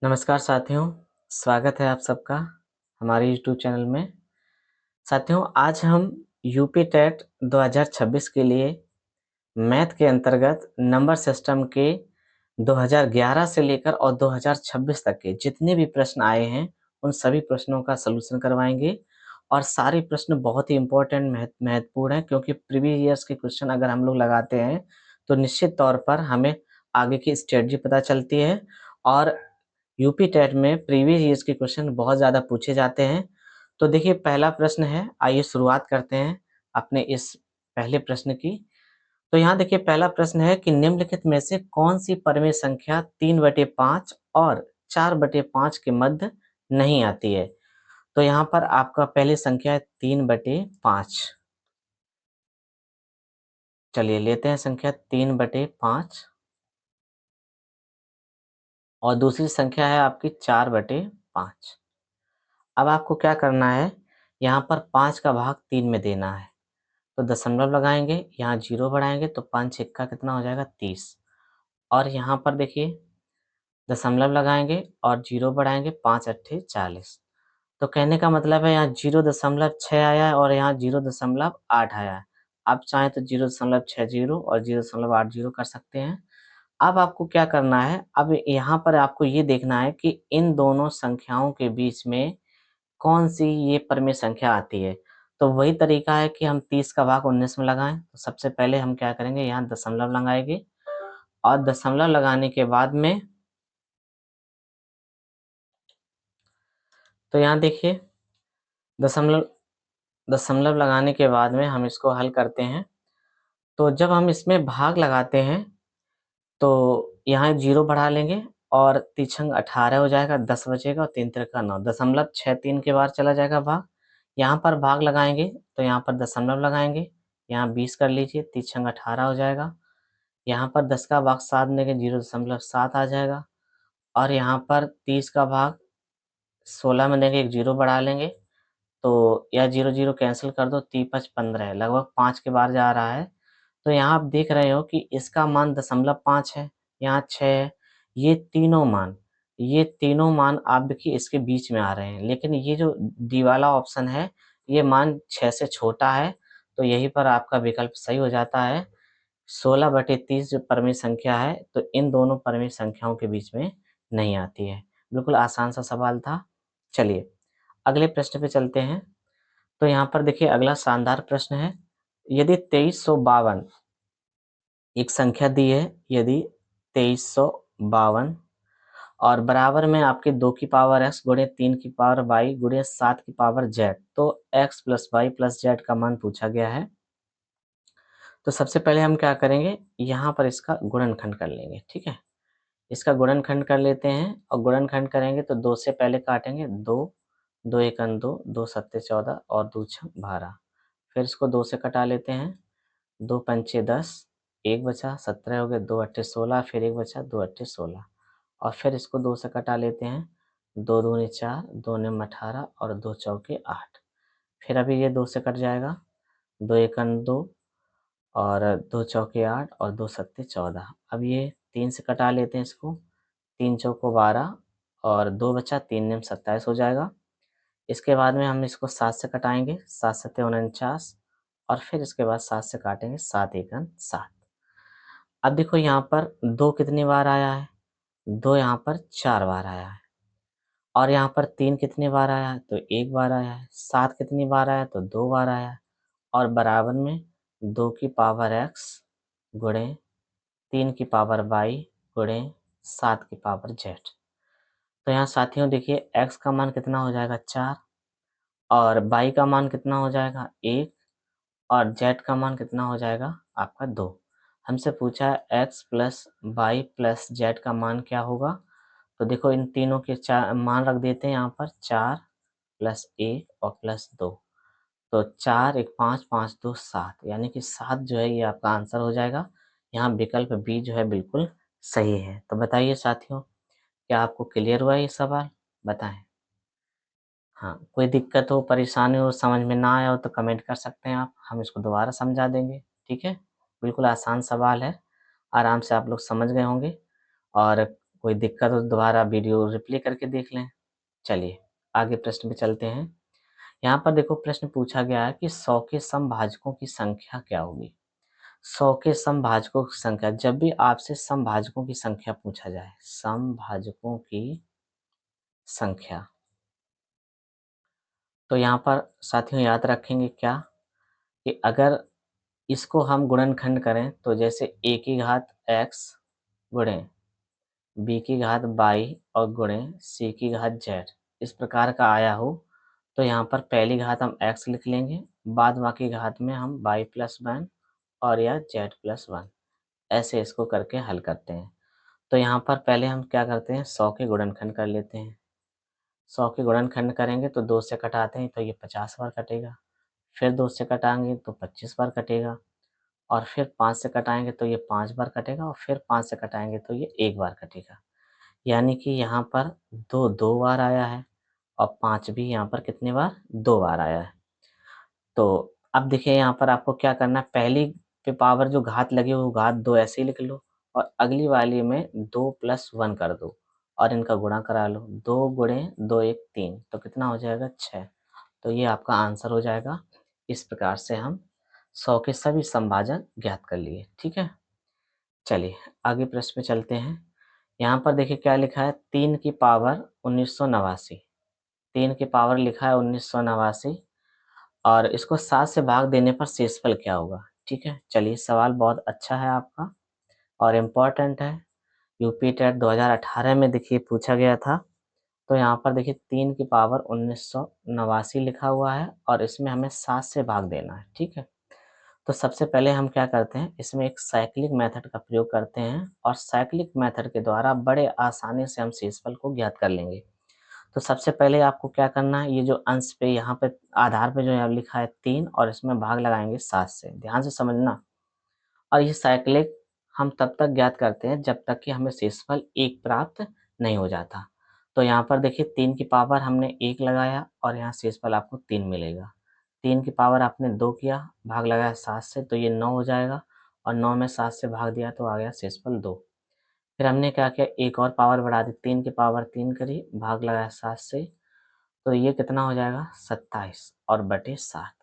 नमस्कार साथियों, स्वागत है आप सबका हमारे यूट्यूब चैनल में। साथियों, आज हम यूपी टेट 2026 के लिए मैथ के अंतर्गत नंबर सिस्टम के 2011 से लेकर और 2026 तक के जितने भी प्रश्न आए हैं, उन सभी प्रश्नों का सॉल्यूशन करवाएंगे। और सारे प्रश्न बहुत ही इम्पोर्टेंट महत्वपूर्ण हैं, क्योंकि प्रीवियस ईयर्स के क्वेश्चन अगर हम लोग लगाते हैं तो निश्चित तौर पर हमें आगे की स्ट्रेटजी पता चलती है। और यूपी टेट में प्रीवियस ईयर्स के क्वेश्चन बहुत ज़्यादा पूछे जाते हैं। तो देखिए, पहला प्रश्न है, आइए शुरुआत करते हैं अपने इस पहले प्रश्न की। तो यहाँ देखिए, पहला प्रश्न है कि निम्नलिखित में से कौन सी परिमेय संख्या 3/5 और 4/5 के मध्य नहीं आती है। तो यहाँ पर आपका पहली संख्या है 3/5। चलिए लेते हैं संख्या 3/5 और दूसरी संख्या है आपकी 4/5। अब आपको क्या करना है, यहाँ पर 5 का भाग 3 में देना है। तो दशमलव लगाएंगे, यहाँ 0 बढ़ाएंगे तो 5 छक्का कितना हो जाएगा 30। और यहाँ पर देखिए दशमलव लगाएंगे और 0 बढ़ाएंगे, 5 अट्ठे 40। तो कहने का मतलब है यहाँ 0.6 आया है और यहाँ 0.8 आया है। आप चाहें तो 0.60 और 0.80 कर सकते हैं। अब आपको क्या करना है, अब यहाँ पर आपको ये देखना है कि इन दोनों संख्याओं के बीच में कौन सी ये परिमेय संख्या आती है। तो वही तरीका है कि हम 30 का भाग 19 में लगाएं। तो सबसे पहले हम क्या करेंगे, यहाँ दशमलव लगाएंगे और दशमलव लगाने के बाद में तो यहाँ देखिए दशमलव दशमलव लगाने के बाद में हम इसको हल करते हैं। तो जब हम इसमें भाग लगाते हैं तो यहाँ 0 बढ़ा लेंगे और तीछंग 18 हो जाएगा, 10 बचेगा और 3 तिरका 9, 0.63 के बार चला जाएगा भाग। यहाँ पर भाग लगाएंगे तो यहाँ पर दशमलव लगाएंगे, यहाँ 20 कर लीजिए, तीछंग 18 हो जाएगा। यहाँ पर 10 का भाग 7 देंगे, 0.7 आ जाएगा। और यहाँ पर 30 का भाग 16 में देंगे, एक 0 बढ़ा लेंगे तो यह 0 कैंसिल कर दो, 3×5 = 15 है, लगभग 5 के बार जा रहा है। तो यहाँ आप देख रहे हो कि इसका मान 0.5 है, यहाँ 6 है। ये तीनों मान आप देखिए इसके बीच में आ रहे हैं, लेकिन ये जो डी वाला ऑप्शन है ये मान 6 से छोटा है। तो यहीं पर आपका विकल्प सही हो जाता है। 16/30 जो परिमेय संख्या है, तो इन दोनों परिमेय संख्याओं के बीच में नहीं आती है। बिल्कुल आसान सा सवाल था। चलिए अगले प्रश्न पे चलते हैं। तो यहाँ पर देखिए अगला शानदार प्रश्न है, यदि 2352 एक संख्या दी है, यदि 2352 और बराबर में आपके 2 की पावर x गुणे 3 की पावर y गुणे 7 की पावर z, तो x plus Y plus Z का मान पूछा गया है। तो सबसे पहले हम क्या करेंगे, यहाँ पर इसका गुणनखंड कर लेंगे। ठीक है, इसका गुणनखंड कर लेते हैं और गुणनखंड करेंगे तो 2 से पहले काटेंगे, 2 2 एकन 2, 2 सत्ते 14 और 2 छक 12। फिर इसको 2 से कटा लेते हैं, 2 पंचे 10, 1 बचा, 17 हो गए, 2 अट्ठे 16, फिर 1 बचा, 2 अट्ठे 16। और फिर इसको 2 से कटा लेते हैं, 2 दूनी 4, 2 निम 18 और 2 चौके 8। फिर अभी ये 2 से कट जाएगा, 2 एकन 2 और 2 चौके 8 और 2 सत्ते 14। अब ये 3 से कटा लेते हैं इसको, 3 चौको 12 और 2 बचा, 3 निम 27 हो जाएगा। इसके बाद में हम इसको 7 से कटाएंगे, 7 सत्ते 49 और फिर इसके बाद 7 से काटेंगे, 7 एकन 7। अब देखो यहाँ पर 2 कितनी बार आया है, 2 यहाँ पर 4 बार आया है। और यहाँ पर 3 कितनी बार आया है, तो 1 बार आया है। 7 कितनी बार आया, तो 2 बार आया है। और बराबर में 2 की पावर x गुणे 3 की पावर y गुणे 7 की पावर z। तो यहाँ साथियों देखिए x का मान कितना हो जाएगा 4 और y का मान कितना हो जाएगा 1 और z का मान कितना हो जाएगा आपका 2। हमसे पूछा है x plus Y plus z का मान क्या होगा। तो देखो इन तीनों के मान रख देते हैं यहाँ पर, 4 प्लस 1 और प्लस 2। तो 4 1 5 5 2 7, यानी कि 7 जो है ये आपका आंसर हो जाएगा। यहाँ विकल्प बी जो है बिल्कुल सही है। तो बताइए साथियों, क्या आपको क्लियर हुआ ये सवाल, बताएं। हाँ, कोई दिक्कत हो, परेशानी हो, समझ में ना आया हो तो कमेंट कर सकते हैं आप, हम इसको दोबारा समझा देंगे। ठीक है, बिल्कुल आसान सवाल है, आराम से आप लोग समझ गए होंगे। और कोई दिक्कत हो तो दोबारा वीडियो रिप्ले करके देख लें। चलिए आगे प्रश्न पे चलते हैं। यहाँ पर देखो प्रश्न पूछा गया है कि 100 के समभाजकों की संख्या क्या होगी। 100 के समभाजकों की संख्या, जब भी आपसे समभाजकों की संख्या पूछा जाए, समभाजकों की संख्या, तो यहाँ पर साथियों याद रखेंगे क्या कि अगर इसको हम गुणनखंड करें तो जैसे a की घात x गुणे b की घात y और गुणे c की घात z, इस प्रकार का आया हो तो यहाँ पर पहली घात हम x लिख लेंगे, बाद बाकी घात में हम y प्लस 1 और या z प्लस 1, ऐसे इसको करके हल करते हैं। तो यहाँ पर पहले हम क्या करते हैं, 100 के गुणनखंड कर लेते हैं। 100 के गुणनखंड करेंगे तो 2 से कटाते हैं तो ये 50 बार कटेगा, फिर 2 से कटाएंगे तो 25 बार कटेगा, और फिर 5 से कटाएंगे तो ये 5 बार कटेगा, और फिर 5 से कटाएंगे तो ये 1 बार कटेगा। यानी कि यहाँ पर 2 2 बार आया है और 5 भी यहाँ पर कितनी बार, 2 बार आया है। तो अब देखिए यहाँ पर आपको क्या करना है, पहली पे पावर जो घात लगी वो घात 2 ऐसे ही लिख लो, और अगली वाली में 2 प्लस 1 कर दो और इनका गुणा करा लो। 2 गुणे 2 1 3, तो कितना हो जाएगा 6। तो ये आपका आंसर हो जाएगा। इस प्रकार से हम 100 के सभी समभाजक ज्ञात कर लिए। ठीक है, चलिए आगे प्रश्न में चलते हैं। यहाँ पर देखिए क्या लिखा है, 3 की पावर 1989, 3 की पावर लिखा है 1989, और इसको 7 से भाग देने पर शेषफल क्या होगा। ठीक है, चलिए सवाल बहुत अच्छा है आपका और इम्पोर्टेंट है। यूपी टेट 2018 में देखिए पूछा गया था। तो यहाँ पर देखिए 3 की पावर 1989 लिखा हुआ है और इसमें हमें 7 से भाग देना है। ठीक है, तो सबसे पहले हम क्या करते हैं, इसमें एक साइक्लिक मेथड का प्रयोग करते हैं और साइक्लिक मेथड के द्वारा बड़े आसानी से हम शेषफल को ज्ञात कर लेंगे। तो सबसे पहले आपको क्या करना है, ये जो अंश पे यहाँ पे आधार पे जो यहाँ लिखा है 3 और इसमें भाग लगाएंगे 7 से, ध्यान से समझना। और ये साइक्लिक हम तब तक ज्ञात करते हैं जब तक कि हमें शेषफल 1 प्राप्त नहीं हो जाता। तो यहाँ पर देखिए 3 की पावर हमने 1 लगाया और यहाँ शेषफल आपको 3 मिलेगा। 3 की पावर आपने 2 किया, भाग लगाया 7 से, तो ये 9 हो जाएगा, और 9 में 7 से भाग दिया तो आ गया शेषफल 2। फिर हमने क्या किया, एक और पावर बढ़ा दी, 3 की पावर 3 करी, भाग लगाया 7 से, तो ये कितना हो जाएगा 27 और बटे 7।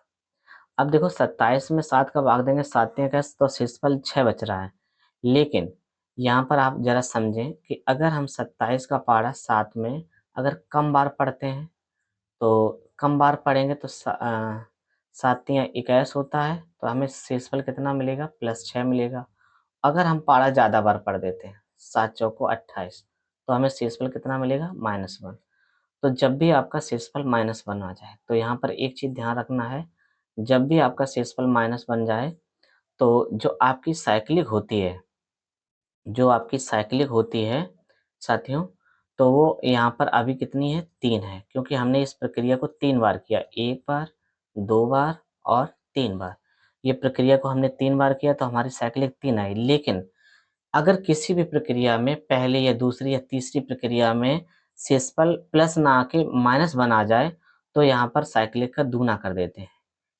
अब देखो 27 में 7 का भाग देंगे, 7 तियां इक्कीस, तो शेषफल 6 बच रहा है। लेकिन यहाँ पर आप जरा समझें कि अगर हम 27 का पारा 7 में अगर कम बार पढ़ते हैं, तो कम बार पढ़ेंगे तो 7 तियां 21 होता है, तो हमें शेषफल कितना मिलेगा, +6 मिलेगा। अगर हम पारा ज़्यादा बार पढ़ देते हैं, 7 चौको 28, तो हमें शेषफल कितना मिलेगा, -1। तो जब भी आपका शेषफल -1 आ जाए, तो यहाँ पर एक चीज़ ध्यान रखना है, जब भी आपका शेषफल माइनस बन जाए, तो जो आपकी साइक्लिक होती है साथियों, तो वो यहाँ पर अभी कितनी है, 3 है, क्योंकि हमने इस प्रक्रिया को 3 बार किया, 1 बार, 2 बार और 3 बार। ये प्रक्रिया को हमने 3 बार किया तो हमारी साइक्लिक 3 आई। लेकिन अगर किसी भी प्रक्रिया में पहले या दूसरी या तीसरी प्रक्रिया में शेषफल प्लस ना आके -1 आ जाए, तो यहाँ पर साइक्लिक का दूना कर देते हैं,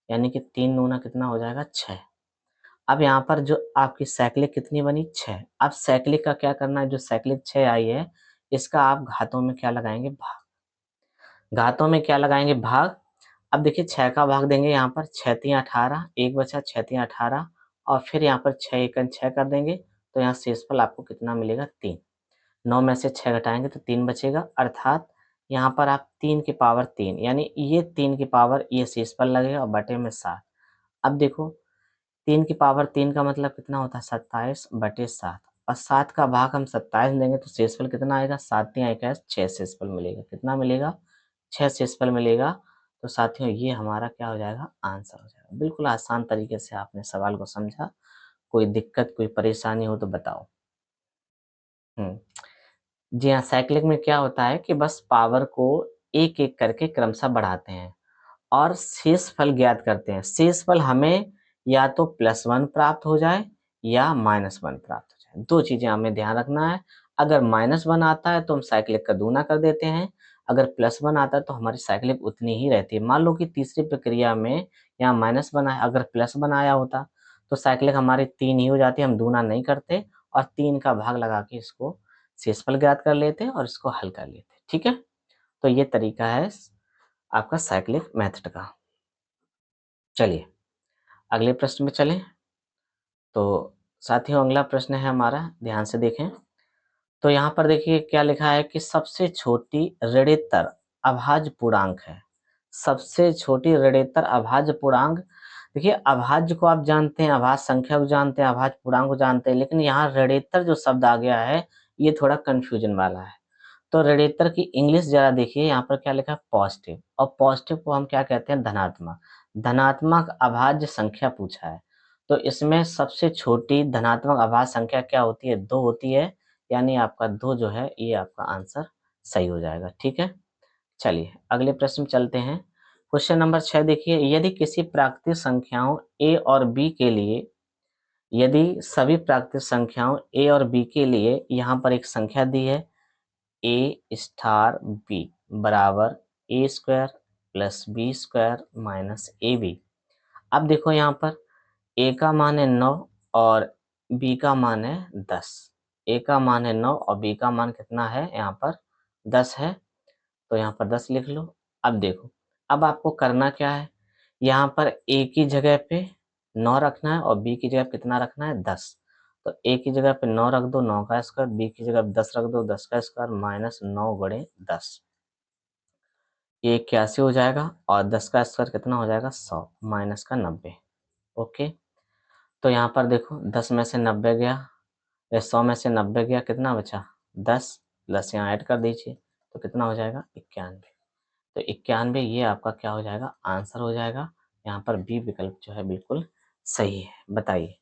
यानी कि 3 दूना कितना हो जाएगा, 6। अब यहाँ पर जो आपकी साइक्लिक कितनी बनी, 6। अब साइक्लिक का क्या करना है, जो साइक्लिक 6 आई है, इसका आप घातों में क्या लगाएंगे, भाग। घातों में क्या लगाएंगे, भाग। अब देखिए 6 का भाग देंगे, यहाँ पर 6 तियां 18, 1 बचा, 6 तियां 18, और फिर यहाँ पर 6 एकन 6 कर देंगे, तो यहाँ शेषफल आपको कितना मिलेगा, 3। 9 में से 6 घटाएंगे तो 3 बचेगा, अर्थात यहाँ पर आप 3 की पावर 3, यानी ये 3 की पावर ये शेषफल लगेगा और बटे में 7। अब देखो 3 की पावर 3 का मतलब कितना होता है, 27 बटे 7, और 7 का भाग हम 27 में देंगे तो शेषफल कितना आएगा, 7 तियां 21, 6 शेषफल मिलेगा। कितना मिलेगा, 6 शेषफल मिलेगा। तो साथियों ये हमारा क्या हो जाएगा, आंसर हो जाएगा। बिल्कुल आसान तरीके से आपने सवाल को समझा। कोई दिक्कत, कोई परेशानी हो तो बताओ। जी हाँ, साइक्लिक में क्या होता है कि बस पावर को एक-एक करके क्रमशः बढ़ाते हैं और शेषफल ज्ञात करते हैं। शेषफल हमें या तो +1 प्राप्त हो जाए या -1 प्राप्त हो जाए। 2 चीज़ें हमें ध्यान रखना है। अगर -1 आता है तो हम साइक्लिक का दूना कर देते हैं। अगर +1 आता है तो हमारी साइक्लिक उतनी ही रहती है। मान लो कि तीसरी प्रक्रिया में यहाँ -1 आया, अगर +1 आया होता तो साइक्लिक हमारी 3 ही हो जाती, हम दूना नहीं करते और 3 का भाग लगा के इसको शेषफल ज्ञात कर लेते हैं और इसको हल कर लेते हैं। ठीक है, तो ये तरीका है आपका साइक्लिक मेथड का। चलिए अगले प्रश्न में चलें। तो साथियों अगला प्रश्न है हमारा, ध्यान से देखें। तो यहाँ पर देखिए क्या लिखा है कि सबसे छोटी ऋणोत्तर अभाज्य पूर्णांक है। सबसे छोटी ऋणोत्तर अभाज्य पूर्णांक, देखिए अभाज्य को आप जानते हैं, अभाज्य संख्या को जानते हैं, अभाज्य पूर्णांक को जानते हैं, लेकिन यहाँ ऋणोत्तर जो शब्द आ गया है ये थोड़ा कंफ्यूजन वाला है। तो ऋणोत्तर की इंग्लिश जरा देखिए, यहाँ पर क्या लिखा है पॉजिटिव, और पॉजिटिव को हम क्या कहते हैं धनात्मक। धनात्मक अभाज्य संख्या पूछा है, तो इसमें सबसे छोटी धनात्मक अभाज्य संख्या क्या होती है, 2 होती है, यानी आपका 2 जो है ये आपका आंसर सही हो जाएगा। ठीक है, चलिए अगले प्रश्न में चलते हैं। क्वेश्चन नंबर 6 देखिए, यदि किसी प्राकृतिक संख्याओं a और b के लिए, यदि सभी प्राकृतिक संख्याओं a और b के लिए यहाँ पर एक संख्या दी है a स्टार b बराबर a square plus b square minus ab। अब देखो यहाँ पर a का मान है 9 और b का मान है 10। a का मान है 9 और b का मान कितना है, यहाँ पर 10 है, तो यहाँ पर 10 लिख लो। अब देखो, अब आपको करना क्या है, यहाँ पर a की जगह पे 9 रखना है और b की जगह कितना रखना है 10। तो a की जगह पे 9 रख दो, 9 का स्क्वायर, b की जगह 10 रख दो, 10 का स्क्वायर माइनस 9 गुणे 10, ये 81 हो जाएगा, और 10 का स्क्वायर कितना हो जाएगा 100 माइनस का 90। ओके, तो यहाँ पर देखो 10 में से 90 गया, 100 में से 90 गया, कितना बचा 10, प्लस यहाँ ऐड कर दीजिए तो कितना हो जाएगा 91। तो 91 ये आपका क्या हो जाएगा आंसर हो जाएगा। यहाँ पर बी विकल्प जो है बिल्कुल सही है। बताइए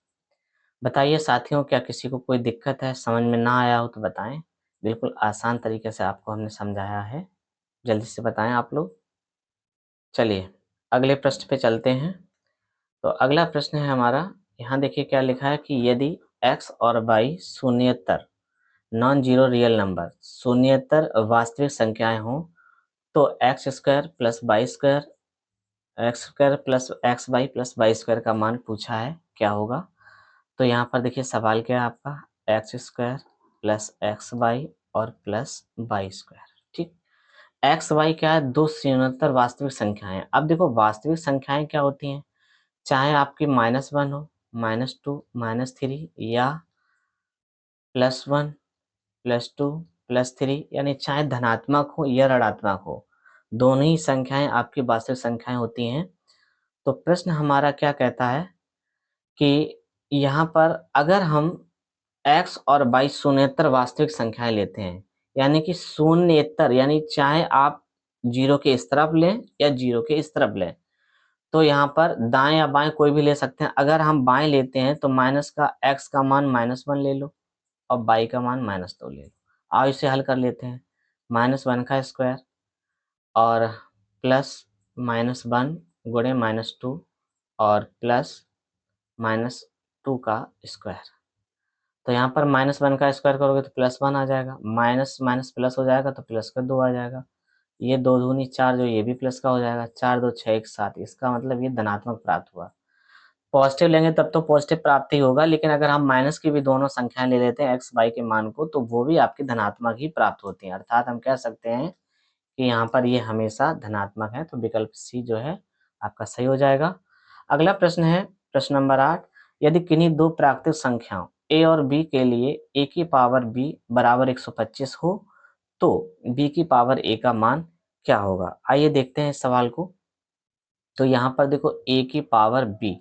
बताइए साथियों, क्या किसी को कोई दिक्कत है, समझ में ना आया हो तो बताएं, बिल्कुल आसान तरीके से आपको हमने समझाया है, जल्दी से बताएं आप लोग। चलिए अगले प्रश्न पे चलते हैं। तो अगला प्रश्न है हमारा, यहाँ देखिए क्या लिखा है कि यदि x और y शून्येतर नॉन जीरो रियल नंबर, शून्येतर वास्तविक संख्याएं हों, तो X square plus Y square, X square plus X Y square का मान पूछा है, क्या होगा। तो यहाँ पर देखिए सवाल क्या है आपका, X square plus X Y और प्लस वाई स्क्वायर। ठीक, एक्स वाई क्या है, दो शून्येतर वास्तविक संख्याएं। अब देखो वास्तविक संख्याएं क्या होती हैं, चाहे आपकी -1 हो, -2, -3 या +1, +2, +3, यानी चाहे धनात्मक हो या ऋणात्मक हो, दोनों ही संख्याएं आपकी वास्तविक संख्याएं होती हैं। तो प्रश्न हमारा क्या कहता है कि यहाँ पर अगर हम x और y शून्येतर वास्तविक संख्याएं लेते हैं, यानी कि शून्येतर यानी चाहे आप 0 के इस तरफ लें या 0 के इस तरफ लें, तो यहाँ पर दाएं या बाएं कोई भी ले सकते हैं। अगर हम बाएं लेते हैं तो माइनस का x का मान -1 ले लो और y का मान -2 ले लो। आओ इसे हल कर लेते हैं, -1 का स्क्वायर और प्लस -1 गुणे -2 और प्लस -2 का स्क्वायर। तो यहाँ पर -1 का स्क्वायर करोगे तो +1 आ जाएगा, माइनस माइनस प्लस हो जाएगा तो प्लस का 2 आ जाएगा, ये 2 दूनी 4 जो ये भी प्लस का हो जाएगा, 4 2 6 1 7, इसका मतलब ये धनात्मक प्राप्त हुआ। पॉजिटिव लेंगे तब तो पॉजिटिव प्राप्त ही होगा, लेकिन अगर हम माइनस की भी दोनों संख्याएं ले लेते हैं एक्स वाई के मान को, तो वो भी आपकी धनात्मक ही प्राप्त होती हैं। अर्थात हम कह सकते हैं कि यहाँ पर ये हमेशा धनात्मक है, तो विकल्प सी जो है आपका सही हो जाएगा। अगला प्रश्न है प्रश्न नंबर 8, यदि किन्हीं दो प्राकृतिक संख्याओं a और b के लिए a की पावर b बराबर 125 हो, तो b की पावर a का मान क्या होगा। आइए देखते हैं इस सवाल को। तो यहाँ पर देखो a की पावर b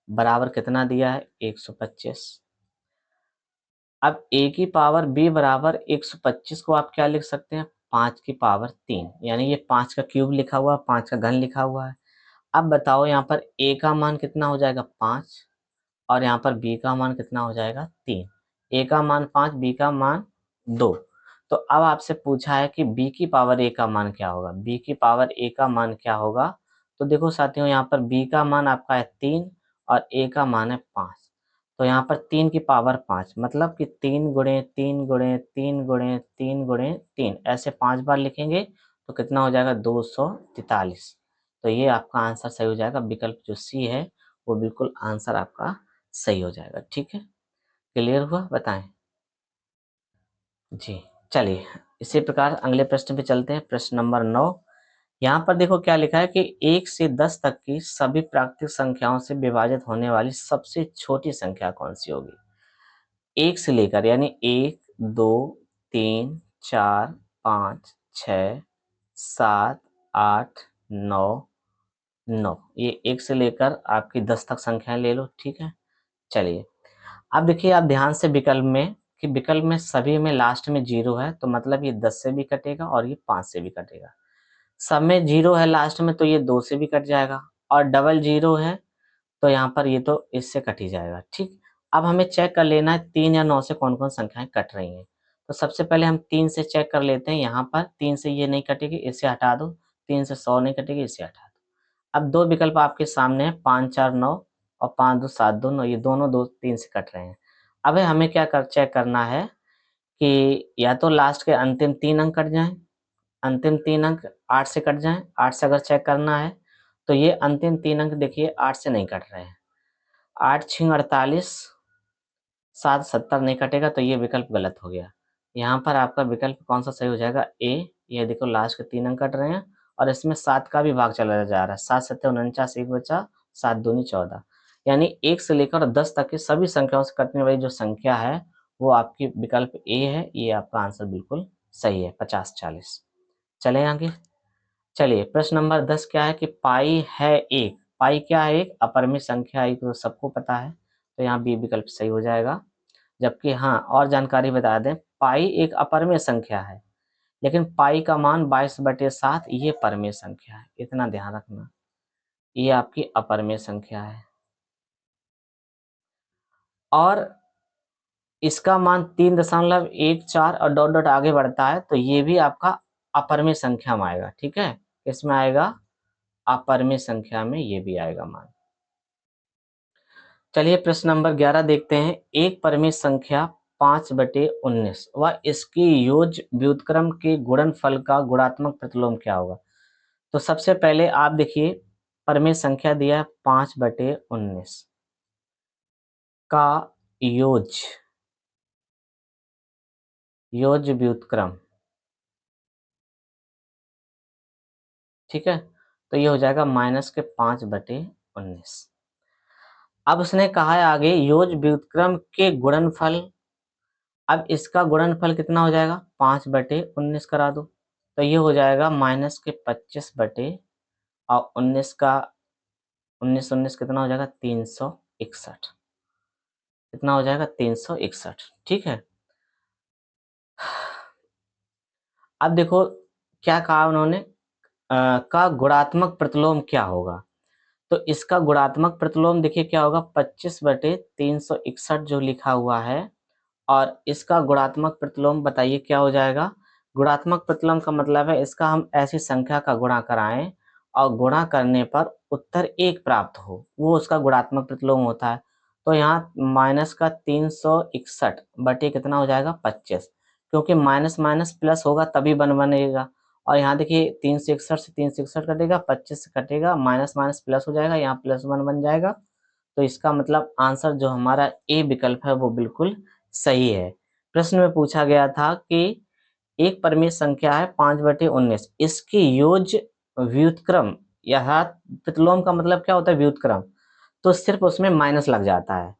बराबर कितना दिया है 125। अब a की पावर b बराबर 125 को आप क्या लिख सकते हैं, 5 की पावर 3, यानी ये 5 का क्यूब लिखा हुआ है, 5 का घन लिखा हुआ है। अब बताओ यहाँ पर a का मान कितना हो जाएगा 5 और यहाँ पर b का मान कितना हो जाएगा 3। a का मान 5, b का मान 2। तो अब आपसे पूछा है कि b की पावर a का मान क्या होगा, b की पावर a का मान क्या होगा। तो देखो साथियों यहाँ पर b का मान आपका है 3 और a का मान है 5। तो यहाँ पर 3 की पावर 5 मतलब कि 3 गुणे 3 गुणे 3 गुणे 3 गुणे 3, ऐसे 5 बार लिखेंगे तो कितना हो जाएगा 243। तो ये आपका आंसर सही हो जाएगा, विकल्प जो सी है वो बिल्कुल आंसर आपका सही हो जाएगा। ठीक है, क्लियर हुआ, बताएं। जी, चलिए इसी प्रकार अगले प्रश्न पे चलते हैं। प्रश्न नंबर 9। यहाँ पर देखो क्या लिखा है कि 1 से 10 तक की सभी प्राकृतिक संख्याओं से विभाजित होने वाली सबसे छोटी संख्या कौन सी होगी? 1 से लेकर यानी 1, 2, 3, 4, 5, 6, 7, 8, 9, 9। ये 1 से लेकर आपकी 10 तक संख्याएं ले लो, ठीक है? चलिए, अब देखिए आप ध्यान से विकल्प में कि विकल्प में सभी में लास्ट में 0 है, तो मतलब ये 10 से भी कटेगा और ये 5 से भी कटेगा। सब में 0 है लास्ट में, तो ये 2 से भी कट जाएगा और डबल 0 है, तो यहाँ पर ये तो इससे कट ही जाएगा, ठीक। अब हमें चेक कर लेना है 3 या 9 से कौन-कौन संख्याएँ कट रही हैं। तो सबसे पहले हम 3 से चेक कर लेते हैं, यहाँ पर 3 से ये नहीं कटेगी, इसे हटा दो, 3 से 100 नहीं कटेगी, इसे हटा दो। अब 2 विकल्प आपके सामने हैं, 5, 4, 9 और 5, 2, 7, 2, 9, ये दोनों 2, 3 से कट रहे हैं। अब हमें क्या कर चेक करना है कि या तो लास्ट के अंतिम 3 अंक कट जाएँ, अंतिम 3 अंक 8 से कट जाएँ, 8 से अगर चेक करना है, तो ये अंतिम 3 अंक देखिए 8 से नहीं कट रहे हैं। 8 छीं 48, 7 70 नहीं कटेगा, तो ये विकल्प गलत हो गया। यहाँ पर आपका विकल्प कौन-सा सही हो जाएगा? ए, ये देखो लास्ट के 3 अंक कट रहे हैं और इसमें 7 का भी भाग चला जा रहा है। 7 सत्ते 49, 1 बचा, 7 दूनी 14। यानी 1 से लेकर 10 तक की सभी संख्याओं से कटने वाली जो संख्या है, वो आपकी विकल्प ए है। ये आपका आंसर बिल्कुल सही है, 50-40। चलें आगे। चलिए प्रश्न नंबर 10 क्या है कि पाई है 1। पाई क्या है? एक अपरिमेय संख्या है, ये तो सबको पता है, तो यहाँ बी विकल्प सही हो जाएगा। जबकि हाँ, और जानकारी बता दें, पाई एक अपरिमेय संख्या है, लेकिन पाई का मान 22/7 ये परिमेय संख्या है, इतना ध्यान रखना। ये आपकी अपरिमेय संख्या है और इसका मान 3.14 और डॉट डॉट आगे बढ़ता है, तो ये भी आपका अपरिमेय संख्या में आएगा, ठीक है? इसमें आएगा अपरिमेय संख्या में, ये भी आएगा मान। चलिए प्रश्न नंबर 11 देखते हैं। एक परिमेय संख्या 5/19 व इसकी योज्य व्युत्क्रम के गुणनफल का गुणात्मक प्रतिलोम क्या होगा? तो सबसे पहले आप देखिए, परिमेय संख्या दिया है 5/19 का योज्य व्युत्क्रम, ठीक है? तो ये हो जाएगा -5/19। अब उसने कहा है आगे योज्य व्युत्क्रम के गुणनफल। अब इसका गुणनफल कितना हो जाएगा? 5/19 करा दो, तो ये हो जाएगा -25 और 19 का 19 19 कितना हो जाएगा? 361। कितना हो जाएगा? 361, ठीक है? अब देखो क्या कहा उन्होंने, का गुणात्मक प्रतिलोम क्या होगा? तो इसका गुणात्मक प्रतिलोम देखिए क्या होगा, 25/361 जो लिखा हुआ है और इसका गुणात्मक प्रतिलोम बताइए क्या हो जाएगा? गुणात्मक प्रतिलोम का मतलब है इसका हम ऐसी संख्या का गुणा कराएं और गुणा करने पर उत्तर 1 प्राप्त हो, वो उसका गुणात्मक प्रतिलोम होता है। तो यहाँ माइनस का 361 बटे कितना हो जाएगा? 25, क्योंकि माइनस माइनस प्लस होगा तभी बनेगा। और यहाँ देखिए 361 से 361 कटेगा, 25 से कटेगा, माइनस माइनस प्लस हो जाएगा, यहाँ +1 बन जाएगा। तो इसका मतलब आंसर जो हमारा ए विकल्प है वो बिल्कुल सही है। प्रश्न में पूछा गया था कि एक परिमेय संख्या है 5/19, इसकी योज्य व्युत्क्रम, यहाँ प्रतिलोम का मतलब क्या होता है? व्युत्क्रम, तो सिर्फ उसमें माइनस लग जाता है।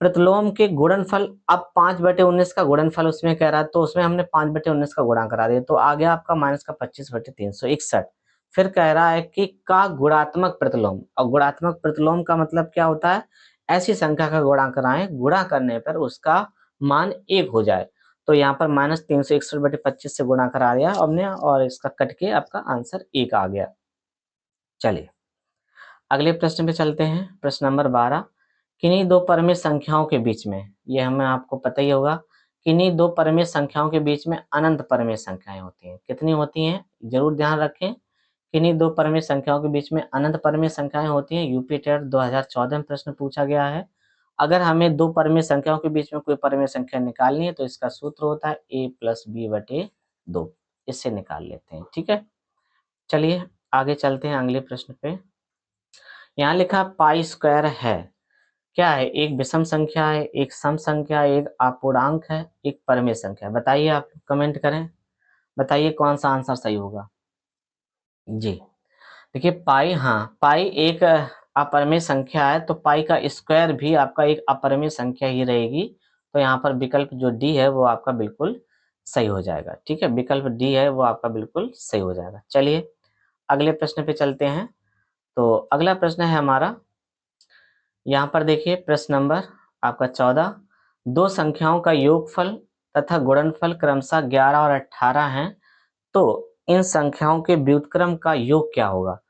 प्रतिलोम के गुणनफल, अब 5/19 का गुणनफल उसमें कह रहा है, तो उसमें हमने 5/19 का गुणा करा दिया, तो आ गया आपका माइनस का 25/361। फिर कह रहा है कि का गुणात्मक प्रतिलोम, और गुणात्मक प्रतिलोम का मतलब क्या होता है? ऐसी संख्या का गुणा कराएं, गुणा करने पर उसका मान 1 हो जाए। तो यहाँ पर -361/25 से गुणा करा दिया हमने और इसका कट के आपका आंसर 1 आ गया। चलिए अगले प्रश्न पे चलते हैं। प्रश्न नंबर 12। किन्हीं दो परिमेय संख्याओं के बीच में, ये हमें आपको पता ही होगा, किन्हीं दो परिमेय संख्याओं के बीच में अनंत परिमेय संख्याएं होती हैं। कितनी होती हैं? जरूर ध्यान रखें। किन्हीं दो परिमेय संख्याओं के बीच में अनंत परिमेय संख्याएं होती हैं। यूपी टेट 2014 में प्रश्न पूछा गया है। अगर हमें दो परिमेय संख्याओं के बीच में कोई परिमेय संख्या निकालनी है, तो इसका सूत्र होता है a+b/2। इससे निकाल लेते हैं, ठीक है? चलिए आगे चलते हैं अगले प्रश्न पे। यहाँ लिखा पाई स्क्वायर है, क्या है, एक विषम संख्या है, एक सम संख्या है, एक अपूर्णांक है, एक परिमेय संख्या है। बताइए, आप कमेंट करें, बताइए कौन सा आंसर सही होगा। जी, देखिए पाई, हाँ पाई एक अपरिमेय संख्या है, तो पाई का स्क्वायर भी आपका एक अपरिमेय संख्या ही रहेगी। तो यहाँ पर विकल्प जो डी है वो आपका बिल्कुल सही हो जाएगा। ठीक है, विकल्प डी है वो आपका बिल्कुल सही हो जाएगा। चलिए अगले प्रश्न पे चलते हैं। तो अगला प्रश्न है हमारा, यहाँ पर देखिए प्रश्न नंबर आपका 14। दो संख्याओं का योगफल तथा गुणनफल क्रमशः 11 और 18 हैं, तो इन संख्याओं के व्युत्क्रम का योग क्या होगा।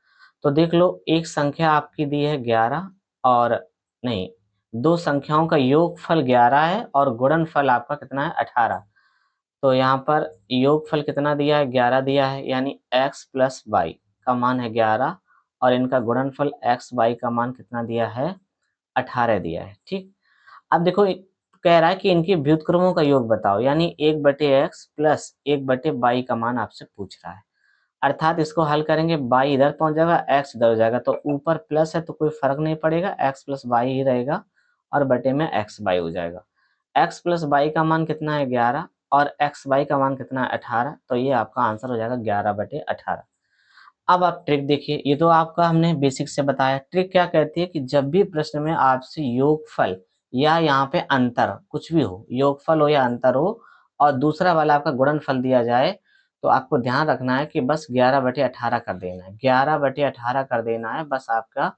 तो देख लो, एक संख्या आपकी दी है 11 और नहीं, दो संख्याओं का योगफल 11 है और गुणनफल आपका कितना है 18। तो यहाँ पर योगफल कितना दिया है, 11 दिया है, यानी x प्लस वाई का मान है 11 और इनका गुणनफल x वाई का मान कितना दिया है, 18 दिया है। ठीक, अब देखो कह रहा है कि इनके व्युत्क्रमों का योग बताओ, यानी 1/x प्लस 1/y का मान आपसे पूछ रहा है। अर्थात इसको हल करेंगे, y इधर पहुंच जाएगा, x इधर हो जाएगा, तो ऊपर प्लस है तो कोई फर्क नहीं पड़ेगा, x प्लस वाई ही रहेगा और बटे में x वाई हो जाएगा। x प्लस वाई का मान कितना है 11 और x वाई का मान कितना है 18, तो ये आपका आंसर हो जाएगा 11/18। अब आप ट्रिक देखिए, ये तो आपका हमने बेसिक से बताया। ट्रिक क्या कहती है कि जब भी प्रश्न में आपसे योगफल या यहाँ पे अंतर कुछ भी हो, योगफल हो या अंतर हो, और दूसरा वाला आपका गुणनफल दिया जाए, तो आपको ध्यान रखना है कि बस 11/18 कर देना है, 11/18 कर देना है, बस आपका